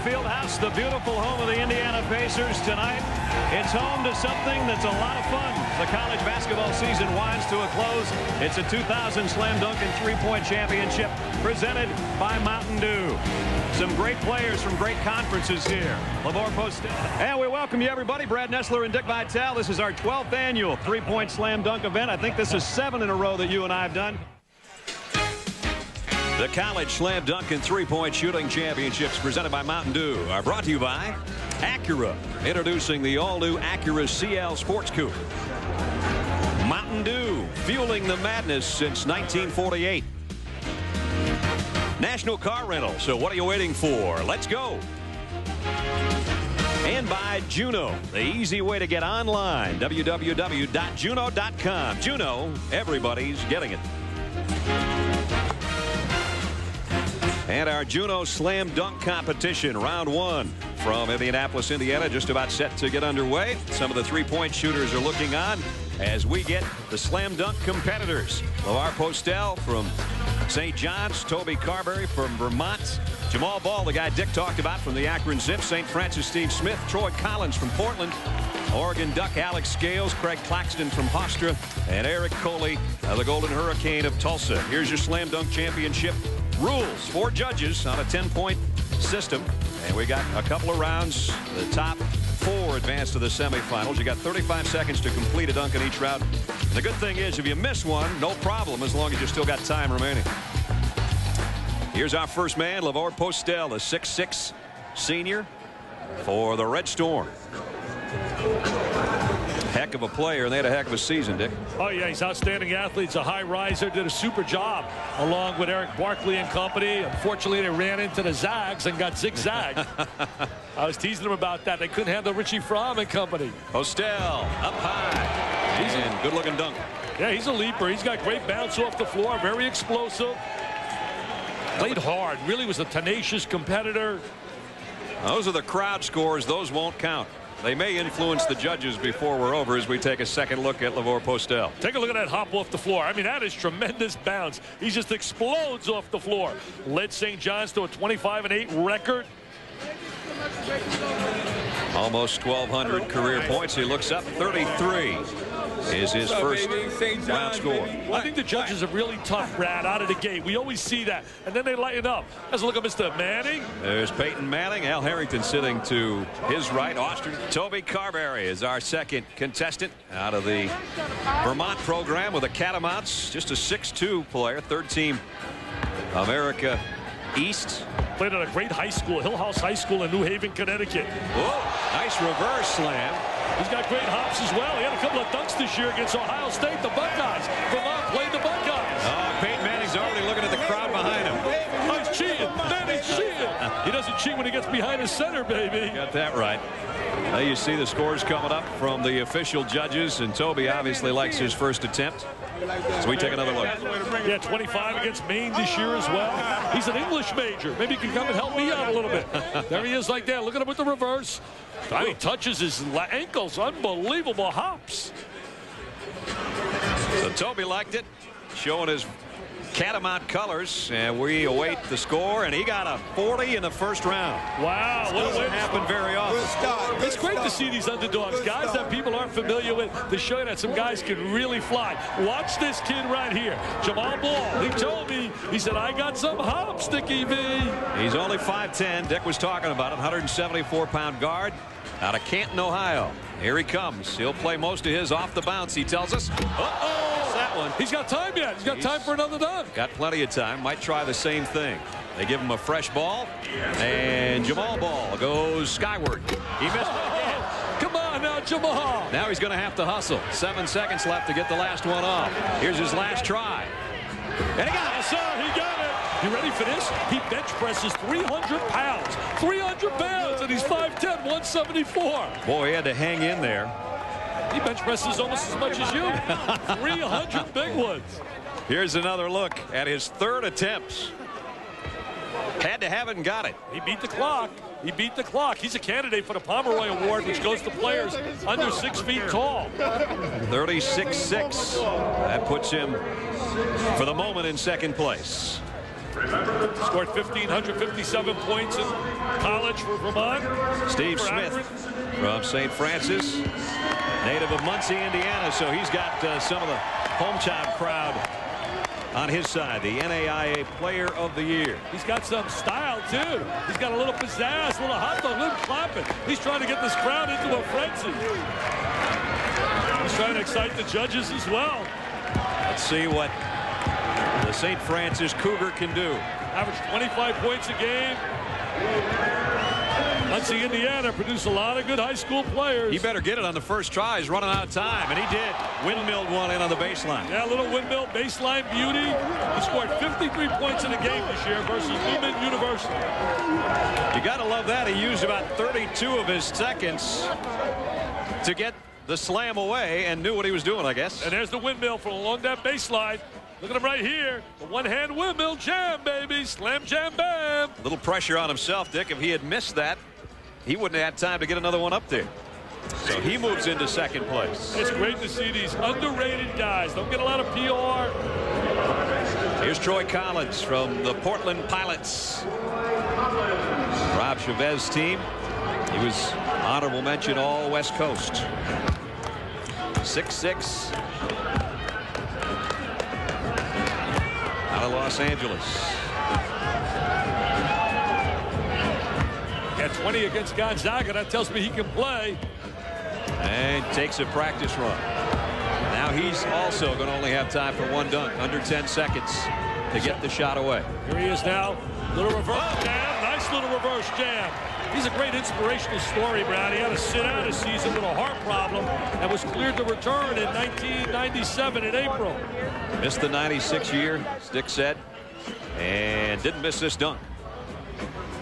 Fieldhouse, the beautiful home of the Indiana Pacers tonight. It's home to something that's a lot of fun. The college basketball season winds to a close. It's a 2000 Slam Dunk and Three-Point Championship presented by Mountain Dew. Some great players from great conferences here. LeVar Postel. And we welcome you, everybody. Brad Nessler and Dick Vitale. This is our 12th annual Three-Point Slam Dunk event. I think this is 7 in a row that you and I have done. The College Slam Dunk and Three-Point Shooting Championships presented by Mountain Dew are brought to you by Acura. Introducing the all-new Acura CL Sports Coupe. Mountain Dew, fueling the madness since 1948. National Car Rental. So what are you waiting for? Let's go. And by Juno, the easy way to get online. www.juno.com. Juno, everybody's getting it. And our Juno Slam Dunk competition, round 1 from Indianapolis, Indiana, just about set to get underway. Some of the three-point shooters are looking on as we get the Slam Dunk competitors. LeVar Postel from St. John's, Toby Carberry from Vermont, Jamal Ball, the guy Dick talked about from the Akron Zip, St. Francis Steve Smith, Troy Collins from Portland, Oregon Duck Alex Scales, Craig Claxton from Hofstra, and Eric Coley, the Golden Hurricane of Tulsa. Here's your Slam Dunk Championship rules. 4 judges on a 10-point system, and we got a couple of rounds. The top 4 advance to the semifinals. You got 35 seconds to complete a dunk in each round. The good thing is if you miss one, no problem, as long as you still got time remaining. Here's our first man, LeVar Postel, a 6'6" senior for the Red Storm. Heck of a player, and they had a heck of a season, Dick. Oh, yeah, he's an outstanding athlete. He's a high riser, did a super job along with Eric Barkley and company. Unfortunately, they ran into the Zags and got zigzagged. I was teasing them about that. They couldn't handle Richie Fromm and company. Postel up high. He's a good-looking dunk. Yeah, he's a leaper. He's got great bounce off the floor, very explosive. Played hard, really was a tenacious competitor. Those are the crowd scores. Those won't count. They may influence the judges before we're over as we take a second look at LeVar Postel. Take a look at that hop off the floor. I mean, that is tremendous bounce. He just explodes off the floor. Led St. John's to a 25-8 record. Almost 1,200 career points. He looks up. 33 is his first round score. Well, I think the judges are really tough, Brad, out of the gate. We always see that. And then they lighten up. Let's look at Mr. Manning. There's Peyton Manning. Al Harrington sitting to his right. Austin. Toby Carberry is our second contestant out of the Vermont program with the Catamounts. Just a 6'2" player. Third team America East. Played at a great high school, Hill House High School in New Haven, Connecticut. Whoa, nice reverse slam. He's got great hops as well. He had a couple of dunks this year against Ohio State, the Buckeyes. Vermont played the Buckeyes. Peyton Manning's already looking at the crowd behind him. Oh, he's cheating. Manning's cheating. He doesn't cheat when he gets behind the center, baby. Got that right. Now you see the scores coming up from the official judges, and Toby obviously likes his first attempt. So we take another look. Yeah, 25 against Maine this year as well. He's an English major. Maybe he can come and help me out a little bit. There he is like that. Look at him with the reverse. He touches his ankles. Unbelievable hops. So Toby liked it, showing his Catamount colors, and we await the score, and he got a 40 in the first round. Wow, what doesn't happen very often. It's great to see these underdogs, guys that people aren't familiar with, to show you that some guys can really fly. Watch this kid right here, Jamal Ball. He told me, he said, I got some hops, Dickie V. He's only 5'10". Dick was talking about it, 174-pound guard out of Canton, Ohio. Here he comes. He'll play most of his off the bounce, he tells us. Uh-oh! That one. He's got time yet. He's got time for another dunk. Got plenty of time. Might try the same thing. They give him a fresh ball, and Jamal Ball goes skyward. He missed it again. Come on now, Jamal. Now he's going to have to hustle. 7 seconds left to get the last one off. Here's his last try. And he got it. Yes, sir. He got it. You ready for this? He bench presses 300 pounds. 300 pounds, and he's 5'10", 174. Boy, he had to hang in there. He bench presses almost as much as you. 300 big ones. Here's another look at his third attempts. Had to have it and got it. He beat the clock. He beat the clock. He's a candidate for the Pomeroy Award, which goes to players under 6 feet tall. 36'6". That puts him, for the moment, in second place. Scored 1,557 points in college for Vermont. Steve Smith from St. Francis, native of Muncie, Indiana. So he's got some of the hometown crowd on his side. The NAIA Player of the Year. He's got some style, too. He's got a little pizzazz, a little hot dog, a little clapping. He's trying to get this crowd into a frenzy. He's trying to excite the judges as well. Let's see what the St. Francis Cougar can do. Average 25 points a game. Muncie, Indiana produced a lot of good high school players. He better get it on the first try. He's running out of time, and he did. Windmilled one in on the baseline. Yeah, a little windmill baseline beauty. He scored 53 points in a game this year versus Newman University. You got to love that. He used about 32 of his seconds to get the slam away and knew what he was doing, I guess. And there's the windmill from along that baseline. Look at him right here. The one-hand windmill jam, baby. Slam, jam, bam. A little pressure on himself, Dick. If he had missed that, he wouldn't have had time to get another one up there. So he moves into second place. It's great to see these underrated guys. Don't get a lot of PR. Here's Troy Collins from the Portland Pilots. Rob Chavez' team. He was honorable mention all West Coast. 6'6". Out of Los Angeles. Got 20 against Gonzaga. That tells me he can play. And takes a practice run. Now he's also going to only have time for one dunk. Under 10 seconds to get the shot away. Here he is now. Little reverse jam. Nice little reverse jam. He's a great inspirational story, Brad. He had to sit out a season with a heart problem and was cleared to return in 1997 in April. Missed the 96 year, Dick said, and didn't miss this dunk.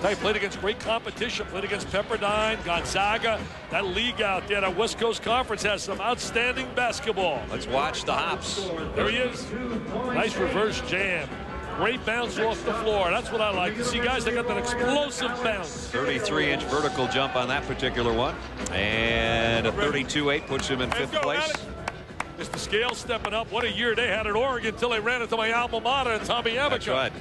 He played against great competition, played against Pepperdine, Gonzaga. That league out there, that West Coast Conference, has some outstanding basketball. Let's watch the hops. There he is. Nice reverse jam. Great bounce off the floor. That's what I like to see, guys that got that explosive bounce. 33-inch vertical jump on that particular one. And a 32-8 puts him in fifth place. Mr. Scales stepping up. What a year they had at Oregon until they ran into my alma mater and Tommy Amica. That's right.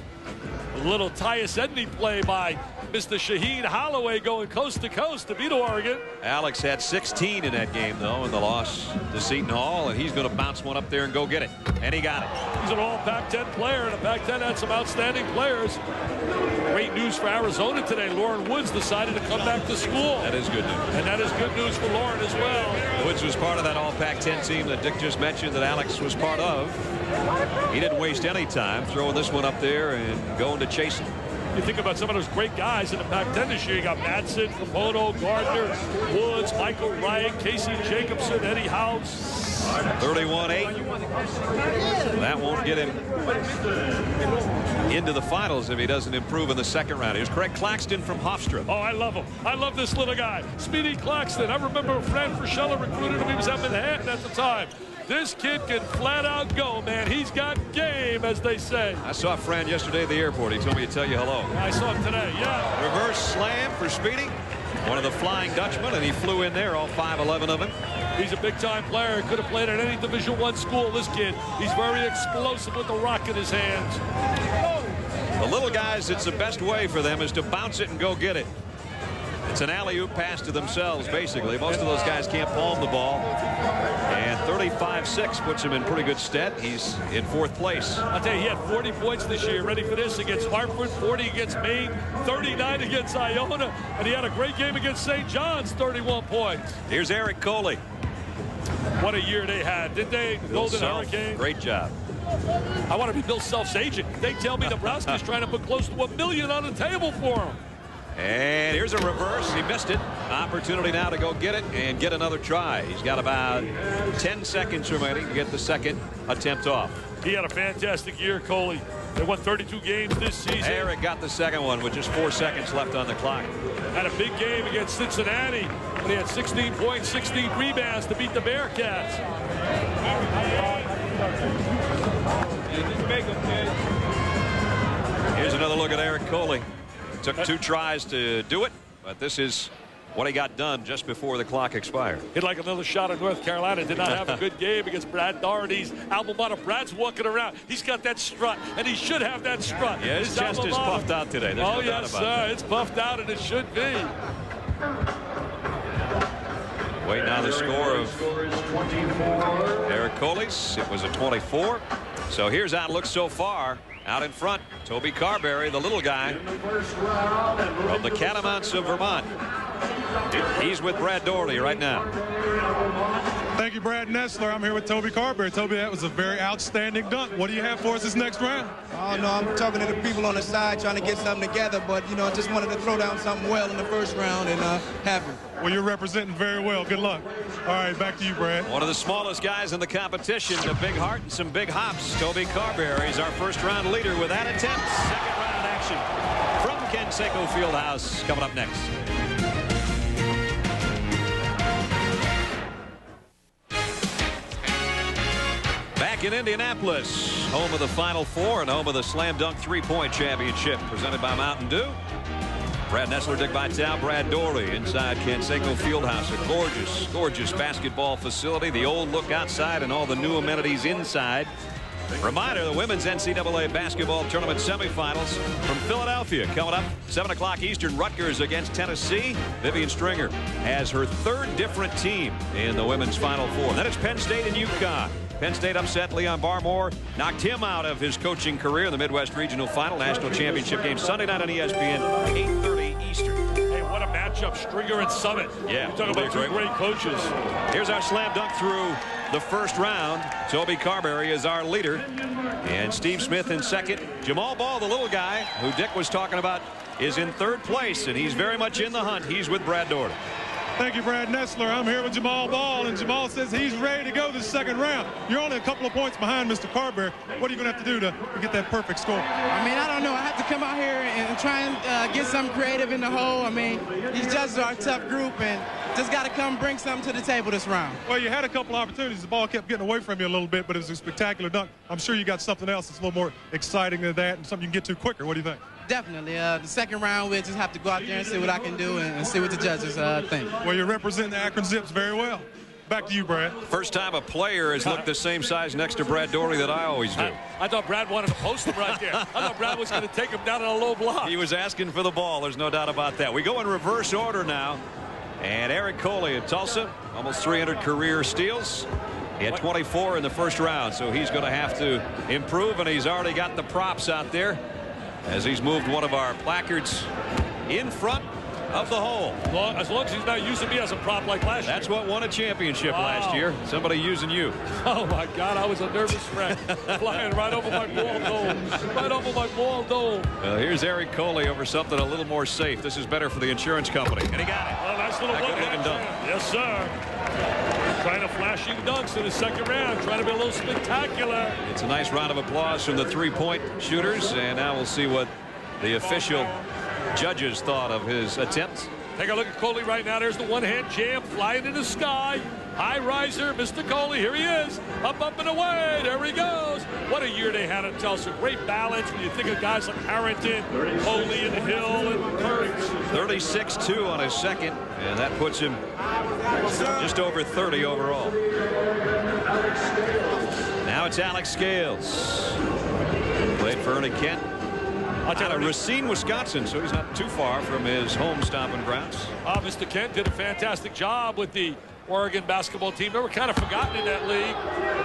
A little Tyus Edney play by Mr. Shaheen Holloway going coast to coast to beat Oregon. Alex had 16 in that game, though, in the loss to Seton Hall, and he's going to bounce one up there and go get it. And he got it. He's an all Pac-10 player, and the Pac-10 had some outstanding players. Great news for Arizona today. Lauren Woods decided to come back to school. That is good news. And that is good news for Lauren as well. Woods was part of that all Pac-10 team that Dick just mentioned that Alex was part of. He didn't waste any time throwing this one up there and going to chase it. You think about some of those great guys in the Pac-10 this year. You got Madsen, Capono, Gardner, Woods, Michael Wright, Casey Jacobson, Eddie House. 31-8. That won't get him into the finals if he doesn't improve in the second round. Here's Craig Claxton from Hofstra. Oh, I love him. I love this little guy. Speedy Claxton. I remember Fran Frischella recruited him. He was at Manhattan at the time. This kid can flat out go, man. He's got game, as they say. I saw Fran yesterday at the airport. He told me to tell you hello. I saw him today, yeah. Reverse slam for Speedy. One of the Flying Dutchmen, and he flew in there, all 5'11" of him. He's a big-time player. Could have played at any Division I school, this kid. He's very explosive with the rock in his hands. The little guys, it's the best way for them is to bounce it and go get it. It's an alley-oop pass to themselves, basically. Most of those guys can't palm the ball. And 35-6 puts him in pretty good stead. He's in fourth place. I'll tell you, he had 40 points this year. Ready for this against Hartford, 40 against Maine, 39 against Iona. And he had a great game against St. John's, 31 points. Here's Eric Coley. What a year they had, didn't they? Golden Hurricane. Great job. I want to be Bill Self's agent. They tell me Nebraska's trying to put close to $1 million on the table for him. And here's a reverse. He missed it. Opportunity now to go get it and get another try. He's got about 10 seconds remaining to get the second attempt off. He had a fantastic year, Coley. They won 32 games this season. Eric got the second one with just 4 seconds left on the clock. Had a big game against Cincinnati when he had 16 points, 16 rebounds to beat the Bearcats. Here's another look at Eric Coley. Took 2 tries to do it, but this is what he got done just before the clock expired. Hit like another shot of North Carolina. Did not have a good game against Brad Daugherty's alma mater. Brad's walking around. He's got that strut, and he should have that strut. Yeah, his chest is puffed out today. There's no doubt about that. It's puffed out, and it should be. Wait now the score of Eric Coley's. It was a 24. So here's how it looks so far. Out in front, Toby Carberry, the little guy from the Catamounts of Vermont. He's with Brad Daugherty right now. Thank you, Brad Nessler. I'm here with Toby Carberry. Toby, that was a very outstanding dunk. What do you have for us this next round? Oh, no, I'm talking to the people on the side trying to get something together, but, you know, just wanted to throw down something well in the first round and have it. Well, you're representing very well. Good luck. All right, back to you, Brad. One of the smallest guys in the competition, a big heart and some big hops. Toby Carberry is our first-round leader with that attempt. Second-round action from Canseco Fieldhouse coming up next. Back in Indianapolis, home of the Final Four and home of the Slam Dunk Three-Point Championship, presented by Mountain Dew. Brad Nessler, Dick Vitale, Brad Daugherty inside Canseco Fieldhouse. A gorgeous, gorgeous basketball facility. The old look outside and all the new amenities inside. Reminder, the women's NCAA basketball tournament semifinals from Philadelphia coming up 7 o'clock Eastern. Rutgers against Tennessee. Vivian Stringer has her third different team in the women's Final Four. And then it's Penn State and UConn. Penn State upset Leon Barmore, knocked him out of his coaching career in the Midwest Regional Final National Championship game Sunday night on ESPN, 8:30 Eastern. Hey, what a matchup, Stringer and Summit. Yeah, you're talking about two great coaches. Here's our slam dunk through the first round. Toby Carberry is our leader, and Steve Smith in second. Jamal Ball, the little guy who Dick was talking about, is in third place, and he's very much in the hunt. He's with Brad Daugherty. Thank you, Brad Nessler. I'm here with Jamal Ball, and Jamal says he's ready to go this second round. You're only a couple of points behind Mr. Carberry. What are you going to have to do to get that perfect score? I mean, I don't know. I have to come out here and try and get something creative in the hole. I mean, these judges are a tough group, and just got to come bring something to the table this round. Well, you had a couple opportunities. The ball kept getting away from you a little bit, but it was a spectacular dunk. I'm sure you got something else that's a little more exciting than that and something you can get to quicker. What do you think? Definitely. The second round, we'll just have to go out there and see what I can do and see what the judges think. Well, you're representing the Akron Zips very well. Back to you, Brad. First time a player has looked the same size next to Brad Daugherty that I always do. I thought Brad wanted to post him right there. I thought Brad was going to take him down on a low block. He was asking for the ball. There's no doubt about that. We go in reverse order now. And Eric Coley at Tulsa, almost 300 career steals. He had 24 in the first round, so he's going to have to improve, and he's already got the props out there as he's moved one of our placards in front of the hole. As long as he's not using me as a prop like last year. That's what won a championship last year. Somebody using you. Oh, my God. I was a nervous wreck. Flying right over my ball dome. Right over my ball dome. Well, here's Eric Coley over something a little more safe. This is better for the insurance company. And he got it. Well, nice little good-looking dunk. Yes, sir. Trying to flashing dunks in the second round. Trying to be a little spectacular. It's a nice round of applause from the three-point shooters. And now we'll see what the official judges thought of his attempt. Take a look at Coley right now. There's the one-hand jam flying in the sky. High riser, Mr. Coley. Here he is. Up, up, and away. There he goes. What a year they had at Tulsa. Great balance when you think of guys like Harrington, Coley, and Hill, and Kurtz. 36-2 on his second, and that puts him just over 30 overall. Now it's Alex Scales. Played for Ernie Kent. Out of Racine, Wisconsin, so he's not too far from his home stomping grounds. Mr. Kent did a fantastic job with the Oregon basketball team. They were kind of forgotten in that league.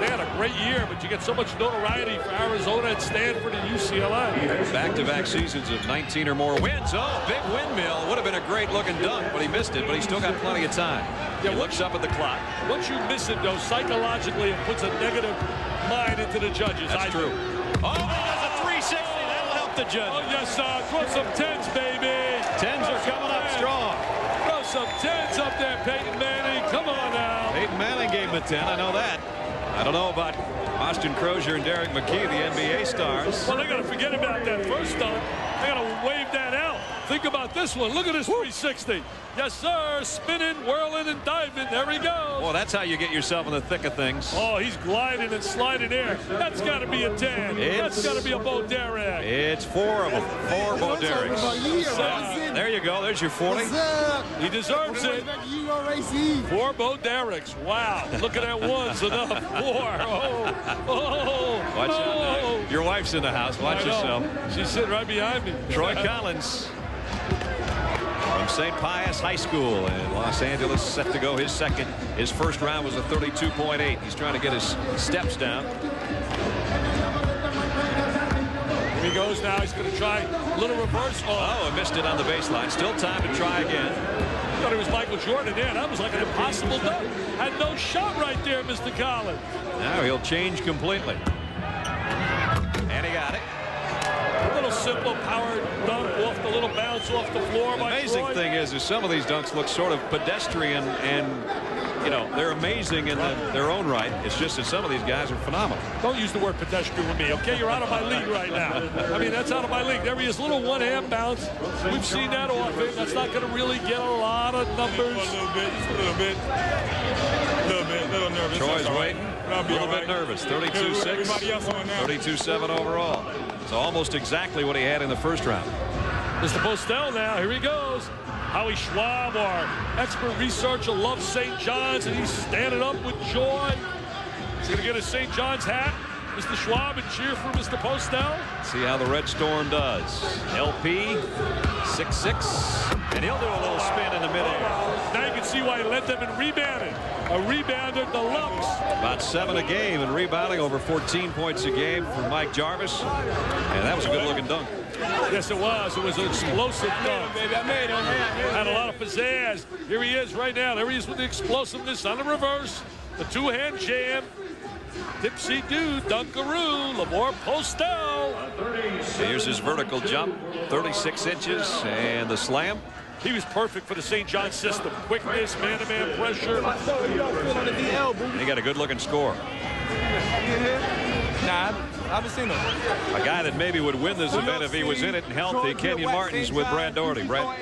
They had a great year, but you get so much notoriety for Arizona and Stanford and UCLA. Back-to-back seasons of 19 or more wins. Oh, big windmill. Would have been a great-looking dunk, but he missed it, but he's still got plenty of time. He looks up at the clock. Once you miss it, though, psychologically, it puts a negative mind into the judges. That's true. Oh, that's a 360. That'll help the judges. Oh, yes, throw some 10s, baby. 10s are coming up strong. Throw some 10s up there, Peyton Manning. Come on now. Peyton Manning gave him a 10. I know that. I don't know about Austin Crozier and Derek McKee, the NBA stars. Well, they got to forget about that first dunk. They got to wave that out. think about this one. Look at this 360. Yes, sir. Spinning, whirling, and diving. There he goes. Well, that's how you get yourself in the thick of things. Oh, he's gliding and sliding there. That's got to be a 10. That's got to be a Bo Derek. It's 4 of them. 4 Bo Dereks. There you go. There's your 40. He deserves it. 4 Bo Dereks. Wow. Look at that one's enough. 4. Watch out. Your wife's in the house. Watch yourself. She's sitting right behind me. Troy Collins from St. Pius High School in Los Angeles, set to go his second. His first round was a 32.8. He's trying to get his steps down. Here he goes now. He's going to try a little reverse. Oh, missed it on the baseline. Still time to try again. I thought it was Michael Jordan there. That was like an impossible dunk. Had no shot right there, Mr. Collins. Now he'll change completely. And he got it. A little simple power dunk off the little bounce off the floor. The amazing thing is some of these dunks look sort of pedestrian, and you know they're amazing in their own right. It's just that some of these guys are phenomenal. Don't use the word pedestrian with me, okay? You're out of my league right now. I mean, that's out of my league. There he is, little one-hand bounce. We've seen that often. That's not going to really get a lot of numbers. A little bit nervous. Troy's waiting. A little bit nervous. 32-6, 32-7 overall. So almost exactly what he had in the first round. Mr. Postel now. Here he goes. Howie Schwab, our expert researcher, loves St. John's, and he's standing up with joy. He's going to get a St. John's hat, Mr. Schwab, and cheer for Mr. Postel. See how the Red Storm does. LP, 6'6", and he'll do a little spin in the midair. Now you can see why he led them in rebounding. A rebounder deluxe. About 7 a game in rebounding, over 14 points a game for Mike Jarvis. And that was a good-looking dunk. Yes, it was. It was an explosive dunk. Baby, I made him. Had a lot of pizzazz. Here he is right now. There he is with the explosiveness on the reverse. The two-hand jam. Dipsy do, Dunkaroo, Lamar Postel. Here's his vertical jump, 36 inches, and the slam. He was perfect for the St. John system. Quickness, man-to-man pressure. And he got a good-looking score. Nah, I haven't seen him. A guy that maybe would win this event if he was in it and healthy, Kenyon Martins with Brad Doherty. Brad.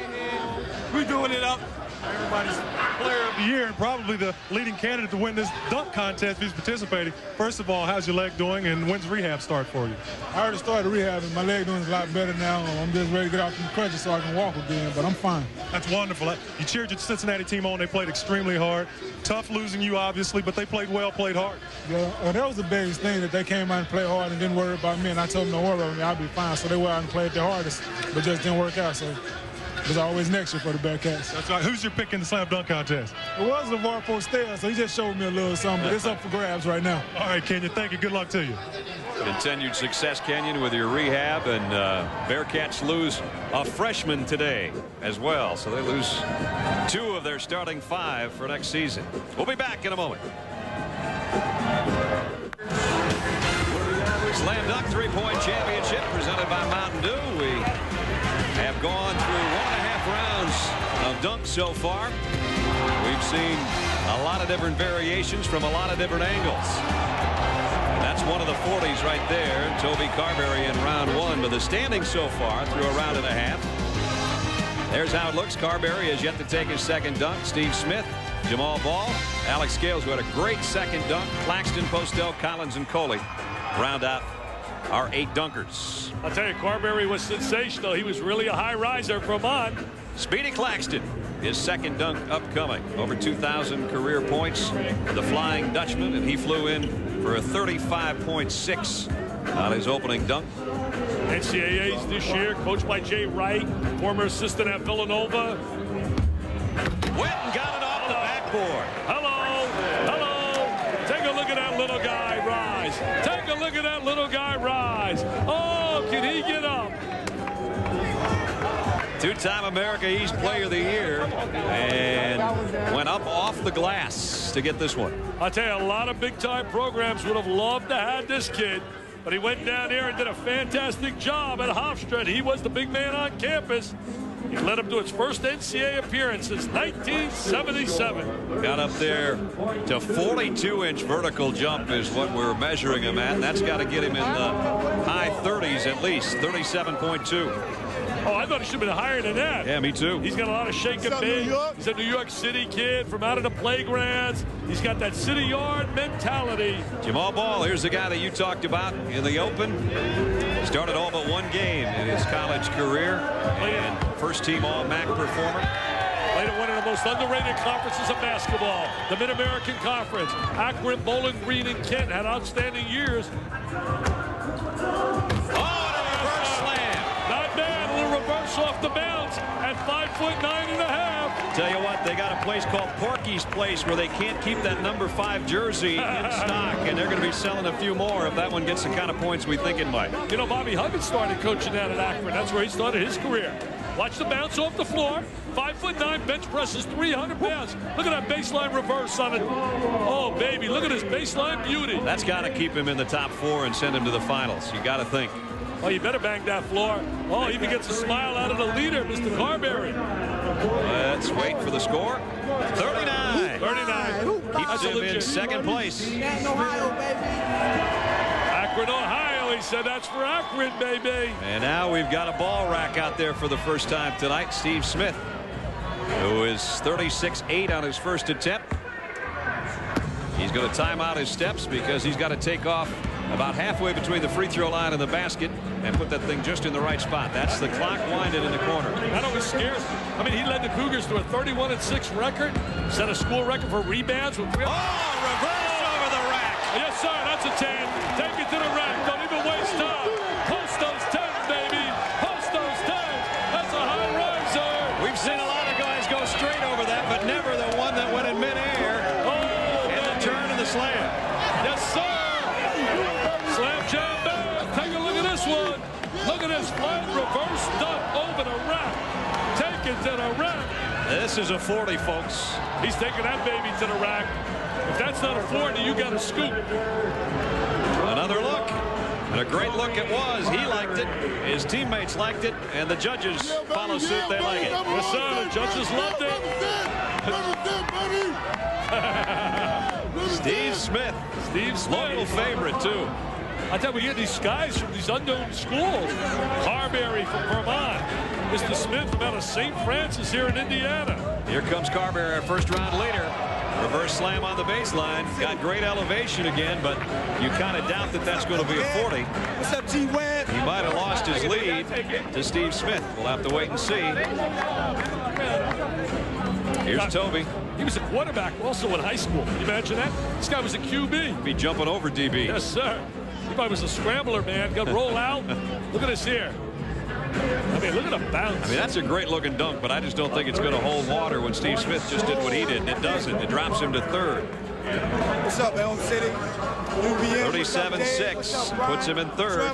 We doing it up. Everybody's player of the year and probably the leading candidate to win this dunk contest if he's participating. First of all, how's your leg doing, and when's rehab start for you? I already started rehab, and my leg doing a lot better now. I'm just ready to get off the crutches so I can walk again, but I'm fine. That's wonderful. You cheered your Cincinnati team on. They played extremely hard. Tough losing you, obviously, but they played well, played hard. Yeah, well, that was the biggest thing, that they came out and played hard and didn't worry about me, and I told them, don't worry about me, I'll be fine. So they went out and played their hardest, but just didn't work out. So there's always next year for the Bearcats. That's right. Who's your pick in the slam dunk contest? It was LeVar Postel, so he just showed me a little something, but it's up for grabs right now. All right, Kenyon, thank you. Good luck to you. Continued success, Kenyon, with your rehab, and Bearcats lose a freshman today as well. So they lose 2 of their starting 5 for next season. We'll be back in a moment. Slam Dunk 3-point championship presented by Mountain Dew. We have gone through 1.5 rounds of dunks so far. We've seen a lot of different variations from a lot of different angles. And that's one of the 40s right there. Toby Carberry in round 1. But the standings so far through a round and a half. There's how it looks. Carberry has yet to take his second dunk. Steve Smith, Jamal Ball, Alex Scales, who had a great second dunk. Claxton, Postel, Collins, and Coley round out our 8 dunkers. I'll tell you, Carberry was sensational. He was really a high riser from on. Speedy Claxton, his second dunk upcoming. Over 2,000 career points. The Flying Dutchman, and he flew in for a 35.6 on his opening dunk. NCAAs this year, coached by Jay Wright, former assistant at Villanova. Went and got it off the backboard. Hello, hello. Take a look at that little guy rise. Take a look at that little guy rise. Oh, can he get up? 2-time America East Player of the Year, and went up off the glass to get this one. I'll tell you, a lot of big-time programs would have loved to have this kid, but he went down there and did a fantastic job at Hofstra. He was the big man on campus. He led him to his first NCAA appearance since 1977. Got up there to 42-inch vertical jump is what we're measuring him at. And that's got to get him in the high 30s at least, 37.2. Oh, I thought he should have been higher than that. Yeah, me too. He's got a lot of shake and bake. He's a New York City kid from out of the playgrounds. He's got that city yard mentality. Jamal Ball, here's the guy that you talked about in the Open. Started all but one game in his college career. And first-team All-MAC performer. Played at one of the most underrated conferences of basketball, the Mid-American Conference. Akron, Bowling Green, and Kent had outstanding years. Oh, and a reverse slam. Not bad. A little reverse off the bounce at 5'9½". Tell you what, they got a place called Porky's Place where they can't keep that number 5 jersey in stock, and they're going to be selling a few more if that one gets the kind of points we think it might. You know, Bobby Huggins started coaching that at Akron. That's where he started his career. Watch the bounce off the floor. 5'9", bench presses 300 pounds. Look at that baseline reverse on it. Oh, baby, look at his baseline beauty. That's got to keep him in the top 4 and send him to the finals. You got to think. Oh, you better bang that floor. Oh, he even gets a smile out of the leader, Mr. Carberry. Let's wait for the score. 39. 39. Keeps him in second place. Akron, Ohio. He said that's for Akron, baby. And now we've got a ball rack out there for the first time tonight. Steve Smith, who is 36-8 on his first attempt. He's going to time out his steps because he's got to take off about halfway between the free throw line and the basket and put that thing just in the right spot. That's the clock winded in the corner. That always scares me. I mean, he led the Cougars to a 31-6 record, set a school record for rebounds with 3. Oh, reverse over the rack. Yes, sir. That's a 10. Take it to the rack. Don't even waste time. Post those 10s, baby. Post those 10s. That's a high riser. We've seen a lot of guys go straight over that, but never the one that went in midair. Oh, and the turn and the slam. Yes, sir. Slam jam back. Take a look at this one. Look at this flat reverse dunk over the rack. Take it to the rack. This is a 40, folks. He's taking that baby to the rack. If that's not a 40, you got to scoop. Another look. And a great look it was. He liked it. His teammates liked it. And the judges follow suit. They like it. Yes, sir. The judges loved it. Steve Smith. Steve Smith. Local favorite, too. I tell you, we get these guys from these unknown schools. Carberry from Vermont. Mr. Smith from out of St. Francis here in Indiana. Here comes Carberry, our first-round leader. Reverse slam on the baseline. Got great elevation again, but you kind of doubt that that's going to be a 40. What's up, G-Web? He might have lost his lead to Steve Smith. We'll have to wait and see. Here's Toby. He was a quarterback also in high school. Can you imagine that? This guy was a QB. Be jumping over DB. Yes, sir. He probably was a scrambler, man. Got to roll out. Look at this here. I mean, look at the bounce. I mean, that's a great-looking dunk, but I just don't think it's going to hold water when Steve Smith just did what he did, and it doesn't. It drops him to third. What's up, Elm City? 37-6 puts him in third.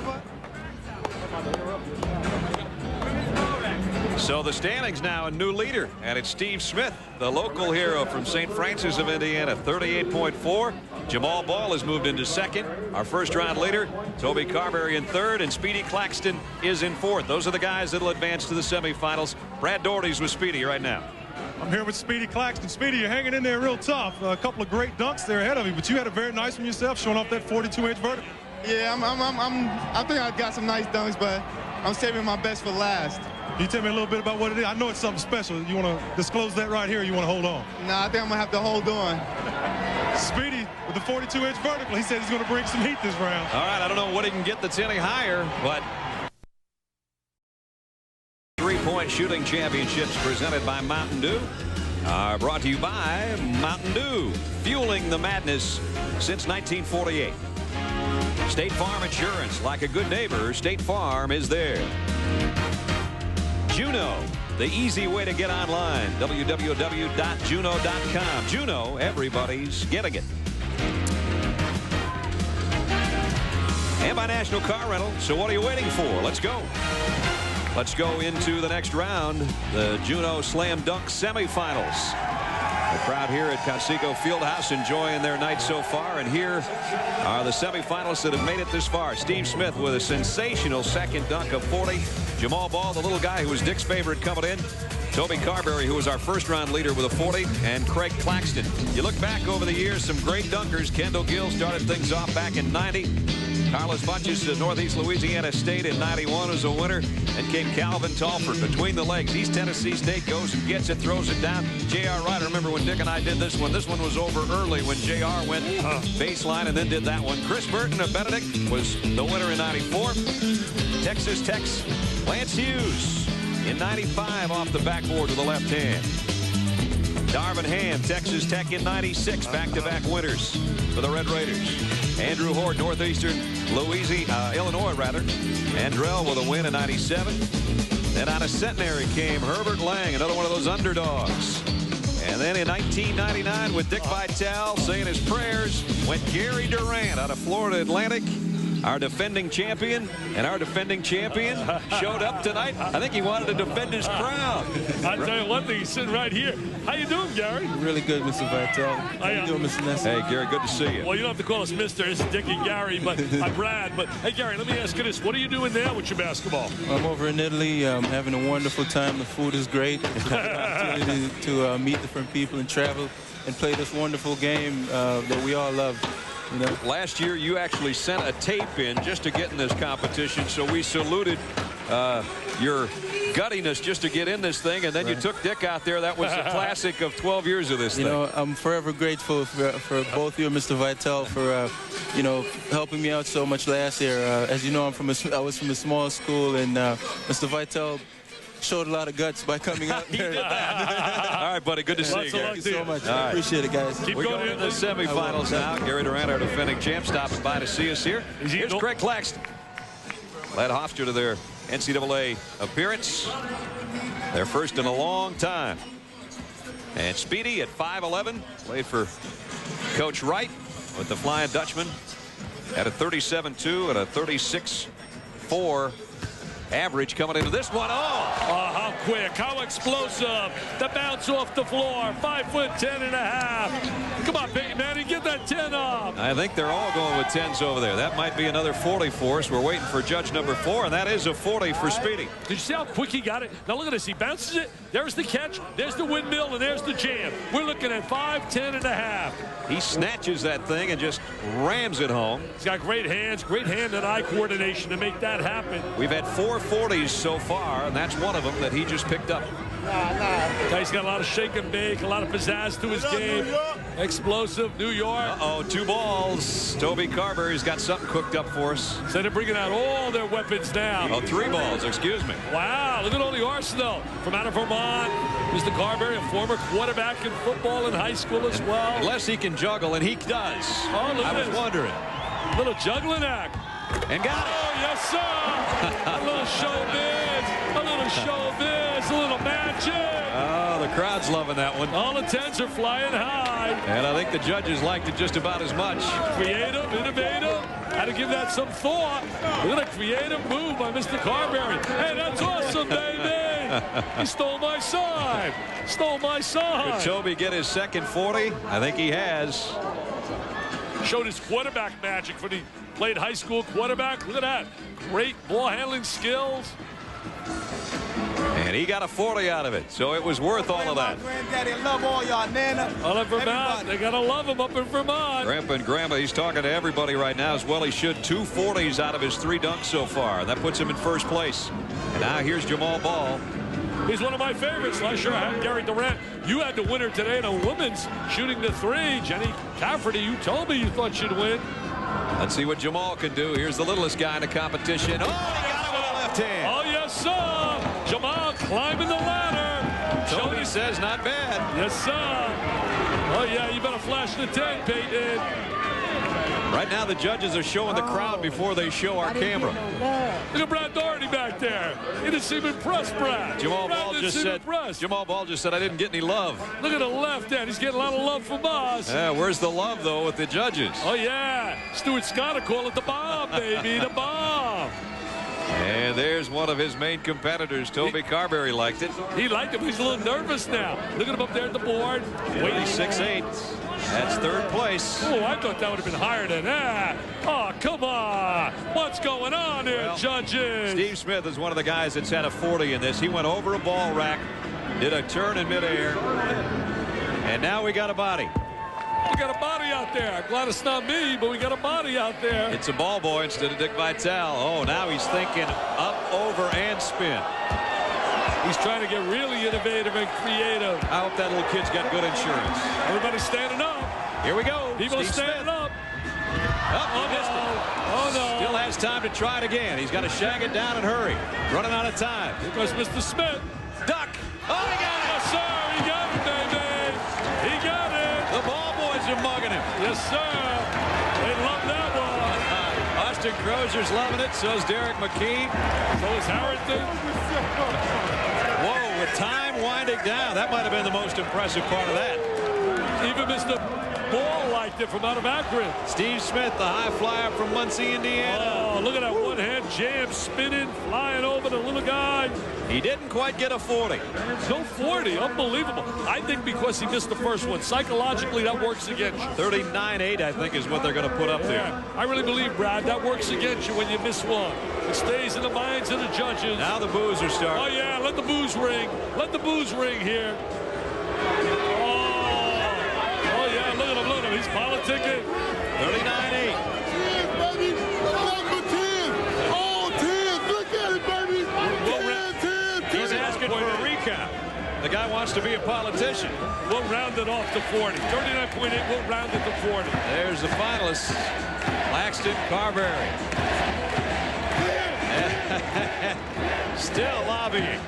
So the standings now, a new leader, and it's Steve Smith, the local hero from St. Francis of Indiana, 38.4. Jamal Ball has moved into second. Our first-round leader, Toby Carberry, in third, and Speedy Claxton is in fourth. Those are the guys that will advance to the semifinals. Brad Doherty's with Speedy right now. I'm here with Speedy Claxton. Speedy, you're hanging in there real tough. A couple of great dunks there ahead of you, but you had a very nice one yourself, showing off that 42-inch vertical. Yeah, I think I got some nice dunks, but I'm saving my best for last. Can you tell me a little bit about what it is? I know it's something special. You want to disclose that right here, or you want to hold on? Nah, I think I'm going to have to hold on. Speedy with the 42-inch vertical. He said he's going to bring some heat this round. All right, I don't know what he can get that's any higher, but three-point shooting championships presented by Mountain Dew are brought to you by Mountain Dew, fueling the madness since 1948. State Farm Insurance, like a good neighbor, State Farm is there. Juno, the easy way to get online, www.juno.com. Juno, everybody's getting it. And by National Car Rental, so what are you waiting for? Let's go. Let's go into the next round, the Juno Slam Dunk semifinals. The crowd here at Conseco Fieldhouse enjoying their night so far, and here are the semifinalists that have made it this far. Steve Smith with a sensational second dunk of 40. Jamal Ball, the little guy who was Dick's favorite coming in. Toby Carberry, who was our first-round leader with a 40, and Craig Claxton. You look back over the years, some great dunkers. Kendall Gill started things off back in '90. Carlos Bunches to Northeast Louisiana State in 91 as a winner. And came Calvin Talford between the legs. East Tennessee State goes and gets it, throws it down. J.R. Wright, I remember when Dick and I did this one. This one was over early when J.R. went baseline and then did that one. Chris Burton of Benedict was the winner in 94. Texas Tech's Lance Hughes in 95 off the backboard to the left hand. Darvin Ham, Texas Tech in 96, back-to-back winners for the Red Raiders. Andrew HOARD, Northeastern Illinois, ANDRELL with a win in 97. Then out of Centenary came Herbert Lang, another one of those underdogs. And then in 1999 with Dick Vitale saying his prayers went Gary Durant out of Florida Atlantic. Our defending champion, and our defending champion showed up tonight. I think he wanted to defend his crown. I'll tell you one thing, he's sitting right here. How you doing, Gary? Really good, Mr. Vitale. How you doing, Mr. Ness? Hey, Gary, good to see you. Well, you don't have to call us Mr. It's Dick and Gary, but I'm Brad. But, hey, Gary, let me ask you this. What are you doing now with your basketball? I'm over in Italy. I'm having a wonderful time. The food is great. It's an opportunity to meet different people and travel and play this wonderful game that we all love. You know? Last year, you actually sent a tape in just to get in this competition, so we saluted your guttiness just to get in this thing, and then you took Dick out there. That was a classic of 12 years of this thing. You know, I'm forever grateful for both you and Mr. Vitale for, you know, helping me out so much last year. As you know, I was from a small school, and Mr. Vitale showed a lot of guts by coming out there. All right, buddy. Good to see you, Gary. Thank you so much. I appreciate it, guys. We're going into the semifinals now. Gary Durant, our defending champ, stopping by to see us here. Here's Craig Claxton. Led Hofstra to their NCAA appearance. Their first in a long time. And Speedy at 5'11", played for Coach Wright with the Flying Dutchman at a 37-2 and a 36-4 average coming into this one. How quick, how explosive. The bounce off the floor. 5'10.5". Come on, Peyton Manning, get that 10 up. I think they're all going with 10s over there. That might be another 40 for us. We're waiting for judge number 4, and that is a 40 for Speedy. Did you see how quick he got it? Now look at this. He bounces it. There's the catch. There's the windmill, and there's the jam. We're looking at 5'10.5". He snatches that thing and just rams it home. He's got great hands, great hand and eye coordination to make that happen. We've had 4 40s so far, and that's one of them that he just picked up. He's got a lot of shake and bake, a lot of pizzazz to his game. Explosive, New York. 2 balls. Toby Carberry's got something cooked up for us. So they're bringing out all their weapons now. 3 balls, excuse me. Wow, look at all the arsenal from out of Vermont. Mr. Carberry, a former quarterback in football in high school as well. Unless he can juggle, and he does. Oh, look at I was wondering. Little juggling act. And got it. Oh, yes, sir. A little showbiz. A little showbiz. A little magic. Oh, the crowd's loving that one. All the 10s are flying high. And I think the judges liked it just about as much. Creative, innovative. Had to give that some thought. Look at a creative move by Mr. Carberry. Hey, that's awesome, baby. He stole my sign. Stole my sign. Could Toby get his second 40? I think he has. Showed his quarterback magic when he played high school quarterback. Look at that. Great ball handling skills. And he got a 40 out of it, so it was worth all of that. Granddaddy, love all y'all, Nana. All of Vermont. They got to love him up in Vermont. Grandpa and Grandma, he's talking to everybody right now as well. He should 2 40s out of his 3 dunks so far. And that puts him in first place. And now here's Jamal Ball. He's one of my favorites. Last year I had Gary Durant. You had the winner today in a women's shooting the 3. Jenny Cafferty, you told me you thought she'd win. Let's see what Jamal can do. Here's the littlest guy in the competition. Oh, he got it with the left hand. Oh, yes, sir. Jamal climbing the ladder. Tony says not bad. Yes, sir. Oh, yeah, you better flash the 10, Peyton. Right now, the judges are showing the crowd before they show our camera. Look at Brad Doherty back there. He didn't seem impressed, Brad. Jamal Ball just said I didn't get any love. Look at the left end. He's getting a lot of love from us. Yeah, where's the love, though, with the judges? Oh, yeah. Stuart Scott will call it the bomb, baby. The bomb. And there's one of his main competitors. Toby Carberry liked it. He liked it, but he's a little nervous now. Look at him up there at the board. Waiting 6'8". That's third place. Oh, I thought that would have been higher than that. Oh, come on. What's going on here, judges? Steve Smith is one of the guys that's had a 40 in this. He went over a ball rack, did a turn in midair, and now we got a body. We got a body out there. I'm glad it's not me, but we got a body out there. It's a ball boy instead of Dick Vitale. Oh, now he's thinking up, over, and spin. He's trying to get really innovative and creative. I hope that little kid's got good insurance. Everybody standing up. Here we go. People Steve standing Smith. up. Oh, he missed it. Oh, no. Still has time to try it again. He's got to shag it down and hurry. Running out of time. Here goes Mr. Smith. Duck. Oh, he got it. Yes, sir. He got it, baby. He got it. The ball boys are mugging him. Yes, sir. They love that one. Austin Crozier's loving it. So's Derek McKee. So is Harrington. Whoa, with time winding down. That might have been the most impressive part of that. Even Mr. Ball liked it from out of Akron. Steve Smith, the high flyer from Muncie, Indiana. Oh, look at that one-hand jam, spinning, flying over the little guy. He didn't quite get a 40. No 40, unbelievable. I think because he missed the first one, psychologically that works against you. 39.8, I think, is what they're going to put up there. Yeah, I really believe, Brad, that works against you when you miss one. It stays in the minds of the judges. Now the boos are starting. Oh, yeah, let the boos ring. Let the boos ring here. Oh, yeah, look at him, look at him. He's politicking. 39.8. 10, baby. Number 10. All 10. Look at it, baby. 10. He's asking for a recount. The guy wants to be a politician. We'll round it off to 40. 39.8, we'll round it to 40. There's the finalists. Claxton, Carberry. Still lobbying.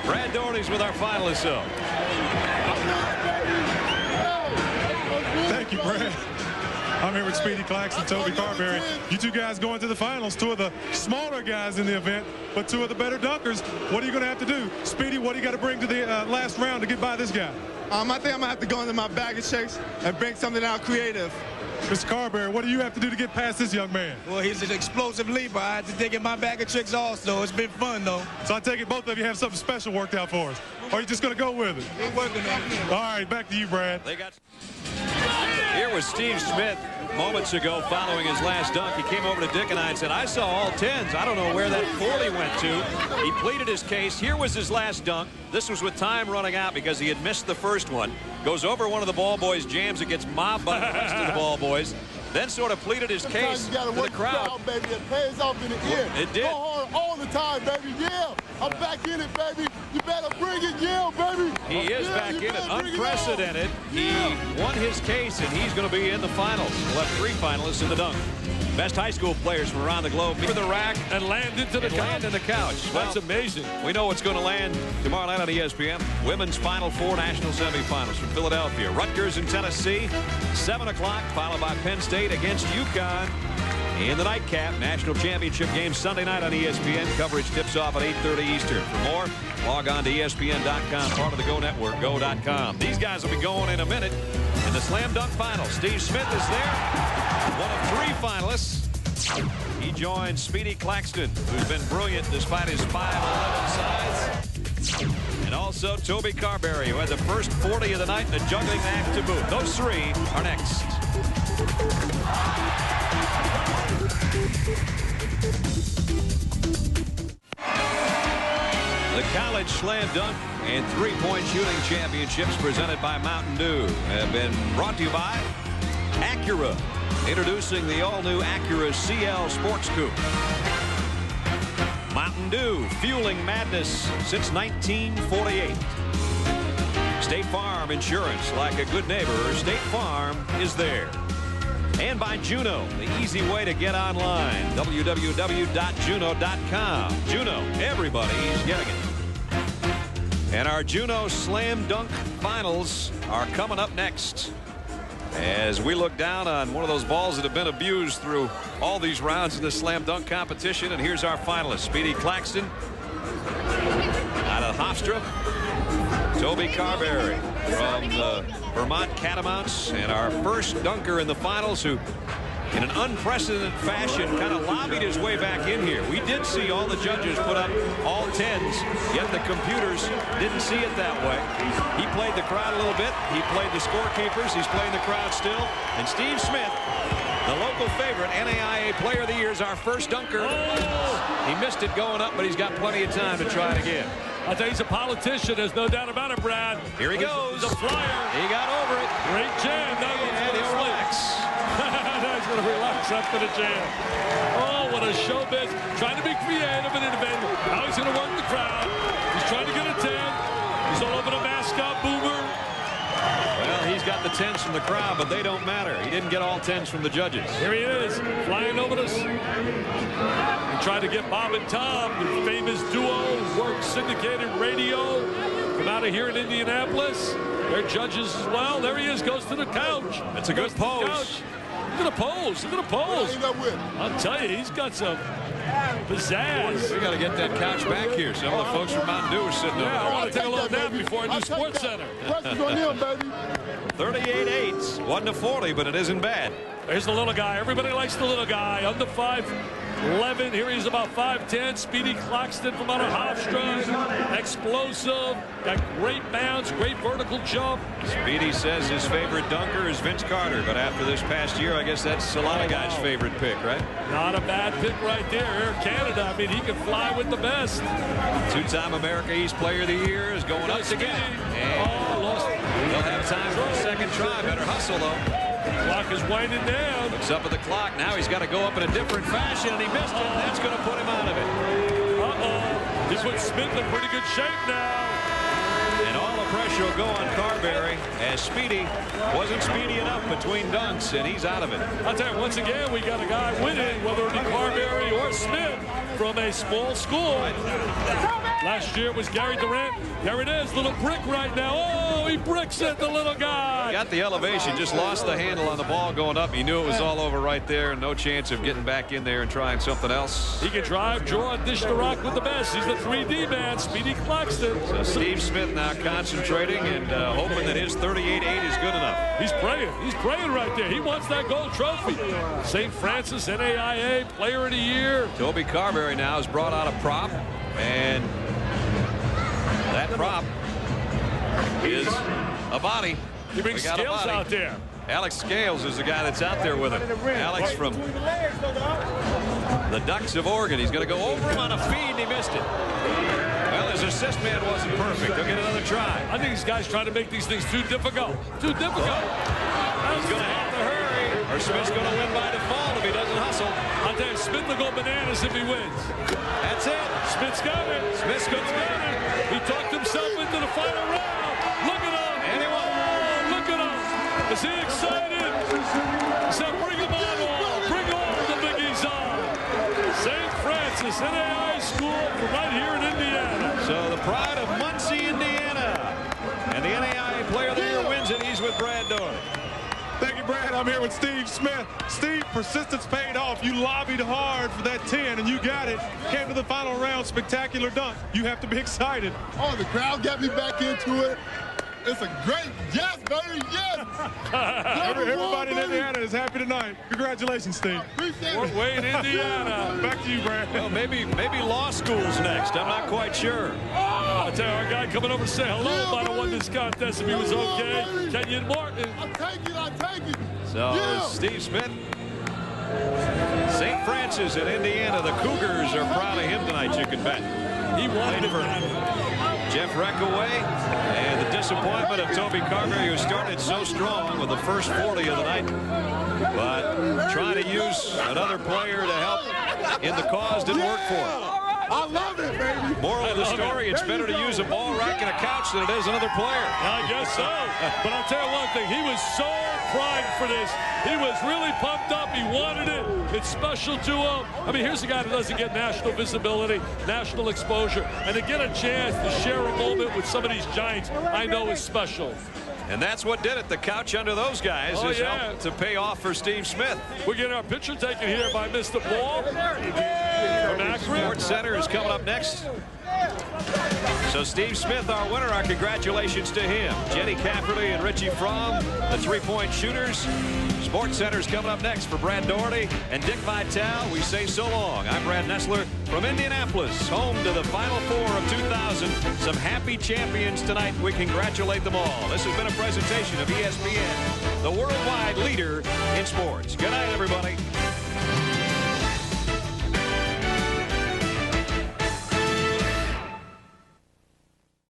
Brad Doherty's with our finalists, though. Thank you, Brad. I'm here with Speedy Claxton, Toby Carberry. You two guys going to the finals, two of the smaller guys in the event, but two of the better dunkers. What are you going to have to do? Speedy, what do you got to bring to the last round to get by this guy? I think I'm going to have to go into my bag of tricks and bring something out creative. Mr. Carberry, what do you have to do to get past this young man? Well, he's an explosive leaper. I had to dig in my bag of tricks also. It's been fun, though. So I take it both of you have something special worked out for us. Or are you just going to go with it? We're working on it. All right, back to you, Brad. They got... Here was Steve Smith moments ago following his last dunk. He came over to Dick and I and said, I saw all 10s. I don't know where that 40 went to. He pleaded his case. Here was his last dunk. This was with time running out because he had missed the first one. Goes over one of the ball boys, jams it, gets mobbed by the rest of the ball boys. Then sort of pleaded his case to the crowd. Out, baby. It pays off in the end. It did. Go hard all the time, baby. Yeah, I'm back in it, baby. You better bring it, yeah, baby. He is back in it. Unprecedented. He won his case, and he's going to be in the finals. We'll have 3 finalists in the dunk. Best high school players from around the globe for the rack and land into the couch. Land in the couch. That's amazing. We know what's going to land tomorrow night on ESPN. Women's Final Four national semifinals from Philadelphia. Rutgers and Tennessee, 7 o'clock, followed by Penn State against UConn. In the nightcap, national championship game Sunday night on ESPN. Coverage tips off at 8:30 Eastern. For more, log on to ESPN.com, part of the Go Network, go.com. These guys will be going in a minute in the slam dunk final. Steve Smith is there, one of 3 finalists. He joins Speedy Claxton, who's been brilliant despite his 5'11" size. And also Toby Carberry, who had the first 40 of the night and a juggling act to boot. Those 3 are next. The College Slam Dunk and 3-point shooting championships presented by Mountain Dew have been brought to you by Acura. Introducing the all-new Acura CL Sports Coupe. Mountain Dew, fueling madness since 1948. State Farm Insurance, like a good neighbor, State Farm is there. And by Juno, the easy way to get online, www.juno.com. Juno, everybody's getting it. And our Juno Slam Dunk Finals are coming up next as we look down on one of those balls that have been abused through all these rounds in the slam dunk competition. And here's our finalist, Speedy Claxton out of Hofstra, Toby Carberry from the Vermont Catamounts, and our first dunker in the finals who in an unprecedented fashion kind of lobbied his way back in here. We did see all the judges put up all 10s, yet the computers didn't see it that way. He played the crowd a little bit. He played the scorekeepers. He's playing the crowd still. And Steve Smith, the local favorite, NAIA Player of the Year, is our first dunker. He missed it going up, but he's got plenty of time to try it again. I tell you, he's a politician. There's no doubt about it, Brad. Here he goes. The flyer. He got over it. Great jam. Now And he'll relax. Now he's going to relax after the jam. Oh, what a showbiz. Trying to be creative and innovative. Now he's going to work the crowd. He's trying to get a 10. He's all over the mascot Boomer. Well, he's got the 10s from the crowd, but they don't matter. He didn't get all 10s from the judges. Here he is, flying over us. He tried to get Bob and Tom, the famous duo, worked syndicated radio, come out of here in Indianapolis. They're judges as well. There he is, goes to the couch. That's a good pose. Look at the pose. Look at the pose. I'll tell you, he's got some pizzazz. We got to get that couch back here. Some of the folks from Mountain Dew are sitting over there. I want to take a little nap before I do Sports Center. 38-8, 1-40, but it isn't bad. There's the little guy. Everybody likes the little guy. Under 5'11". Here he's about 5'10". Speedy Claxton from out of Hofstra. Explosive. Got great bounce, great vertical jump. Speedy says his favorite dunker is Vince Carter, but after this past year, I guess that's a lot of guys' favorite pick, right? Not a bad pick right there. Air Canada, I mean, he can fly with the best. Two-time America East Player of the Year is going up again. And lost. They'll have time for a second try. Better hustle, though. Clock is winding down. Looks up at the clock. Now he's got to go up in a different fashion, and he missed it. That's going to put him out of it. Uh-oh. He put Smith in pretty good shape now. And all the pressure will go on Carberry as Speedy wasn't speedy enough between dunks, and he's out of it. I'll tell you, once again, we got a guy winning, whether it be Carberry or Smith, from a small school. Last year it was Gary Durant. There it is, little brick right now. Oh, he bricks it, the little guy. Got the elevation, just lost the handle on the ball going up. He knew it was all over right there. No chance of getting back in there and trying something else. He can drive, draw, and dish the rock with the best. He's the 3D man, Speedy Claxton. So Steve Smith now concentrating and hoping that his 38-8 is good enough. He's praying. He's praying right there. He wants that gold trophy. St. Francis NAIA Player of the Year. Toby Carberry now has brought out a prop, and that prop is a body. He brings Scales out there. Alex Scales is the guy that's out there with him. Alex from the Ducks of Oregon. He's going to go over him on a feed, and he missed it. Well, his assist man wasn't perfect. He'll get another try. I think these guys trying to make these things too difficult. Too difficult. He's going to have to hurry, or Smith's going to win by default if he doesn't hustle. I'll tell you, Smith will go bananas if he wins. That's it. Smith's got it. Smith's got it. He talked himself into the final round. Look at him. Anyone? Look at him. Is he excited? He said, bring him on all. Bring all the biggies on. St. Francis NAIA School from right here in Indiana. So the pride of Muncie, Indiana. And the NAIA Player of the Year wins it. He's with Brad Doherty. Thank you, Brad. I'm here with Steve Smith. Steve, persistence paid off. You lobbied hard for that 10, and you got it. Came to the final round, spectacular dunk. You have to be excited. Oh, the crowd got me back into it. It's a great yes, baby, yes. Everybody in Indiana is happy tonight. Congratulations, Steve. Fort Wayne, Indiana. Back to you, Brad. Well, maybe law school's next. I'm not quite sure. I'll tell you, our guy coming over to say hello might have won this contest if he was okay. Kenyon Martin. I take it. So Steve Smith, St. Francis in Indiana. The Cougars are proud of him tonight, you can bet. He wanted it. Jeff Reckaway, and the disappointment of Toby Carberry, who started so strong with the first 40 of the night, but trying to use another player to help in the cause didn't work for him. I love it, baby. Moral of the story, it's better to use a ball rack and a couch than it is another player. I guess so. But I'll tell you one thing, he was so primed for this. He was really pumped up. He wanted it. It's special to him. I mean, here's a guy that doesn't get national visibility, national exposure, and to get a chance to share a moment with some of these giants, I know is special. And that's what did it. The couch under those guys has helped to pay off for Steve Smith. We're getting our picture taken here by Mr. Ball from Akron. Sports Center is coming up next. So Steve Smith, our winner, our congratulations to him. Jenny Cafferty and Richie Fromm, the three-point shooters. Sports Center's coming up next for Brad Doherty and Dick Vitale. We say so long. I'm Brad Nessler from Indianapolis, home to the Final Four of 2000. Some happy champions tonight. We congratulate them all. This has been a presentation of ESPN, the worldwide leader in sports. Good night, everybody.